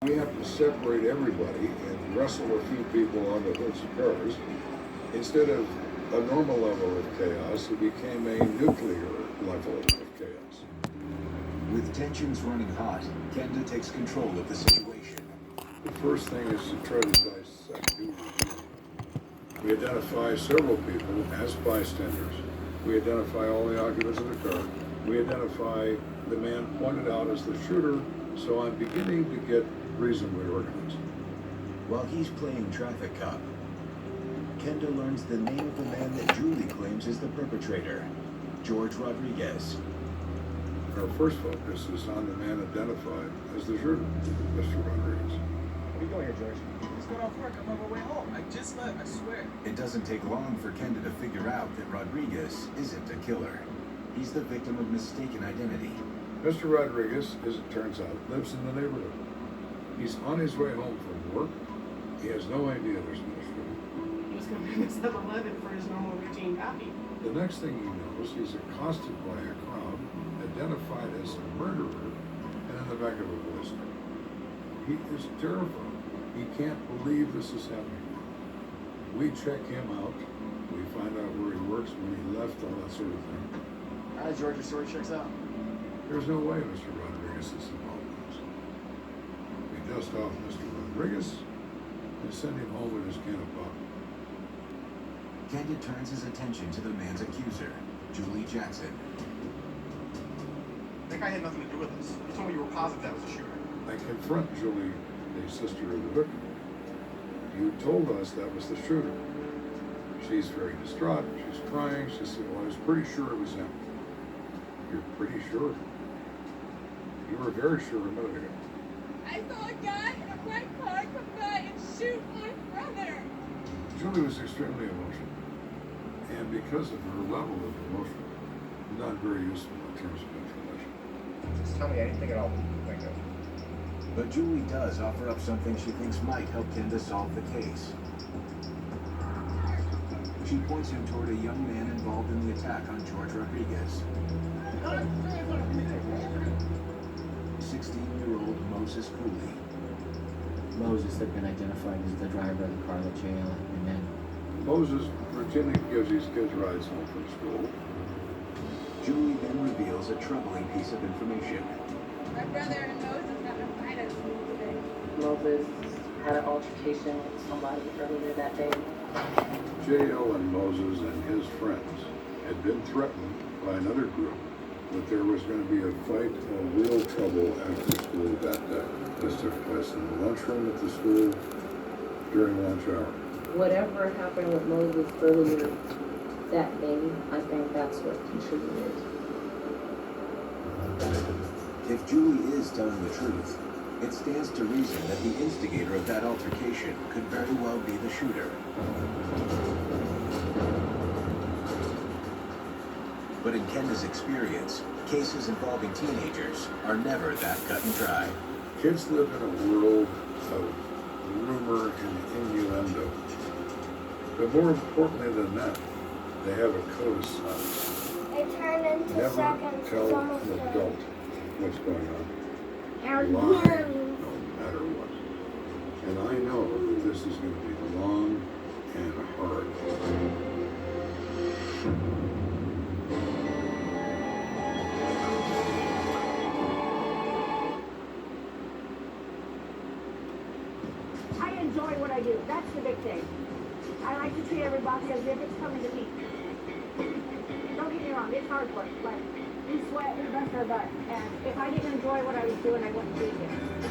We have to separate everybody and wrestle a few people on the hoods of cars. Instead of a normal level of chaos, it became a nuclear level of chaos. With tensions running hot, Kenda takes control of the situation. The first thing is to try to dissect who we identify several people as bystanders. We identify all the occupants of the car. We identify the man pointed out as the shooter, so I'm beginning to get reasonably organized. While he's playing traffic cop, Kenda learns the name of the man that Julie claims is the perpetrator, George Rodriguez. Our first focus is on the man identified as the shooter, Mr. Rodriguez. Where are you going here, George? Just got off work. I'm on my way home. I just left, I swear. It doesn't take long for Kenda to figure out that Rodriguez isn't a killer. He's the victim of mistaken identity. Mr. Rodriguez, as it turns out, lives in the neighborhood. He's on his way home from work. He has no idea there's been a shooting. He was going to pick us up 11 for his normal routine copy. The next thing he knows, he's accosted by a crowd, identified as a murderer, and in the back of a police car. He is terrified. He can't believe this is happening. We check him out. We find out where he works, when he left, all that sort of thing. All right, George, your story checks out. There's no way Mr. Rodriguez is involved in this. We dust off Mr. Rodriguez and send him home with his can of pop. Kenda turns his attention to the man's accuser, Julie Jackson. That guy had nothing to do with this. You told me you were positive that was a shooter. I confront Julie, the sister of the victim. You told us that was the shooter. She's very distraught. She's crying. She said, well, I was pretty sure it was him. You're pretty sure? You were very sure a minute ago. I saw a guy in a red car come by and shoot my brother. Julie was extremely emotional. And because of her level of emotion, not very useful in terms of information. Just tell me anything at all that you think of. But Julie does offer up something she thinks might help Kenda solve the case. She points him toward a young man involved in the attack on George Rodriguez. 16-year-old Moses Cooley. Moses had been identified as the driver of the car that jail, and then Moses routinely gives his kids rides home from school. Julie then reveals a troubling piece of information. My brother and Moses got in a fight at school today. Moses had an altercation with somebody earlier that day. J.L. and Moses and his friends had been threatened by another group that there was going to be a fight of real trouble after school that day. This took place in the lunchroom at the school during lunch hour. Whatever happened with Moses earlier that day, I think that's what contributed. If Julie is telling the truth, it stands to reason that the instigator of that altercation could very well be the shooter. But in Kenda's experience, cases involving teenagers are never that cut and dry. Kids live in a world of rumor and innuendo. But more importantly than that, they have a code of silence. It turned into Never seconds. tell It's an almost done. adult what's going on. Our Lie, no him. matter what. And I know that this is going to be long and hard. I enjoy what I do. That's the big thing. I like to treat everybody as if it's coming to me. Don't get me wrong, it's hard work, but we sweat, we bust our butt. And if I didn't enjoy what I was doing, I wouldn't be here.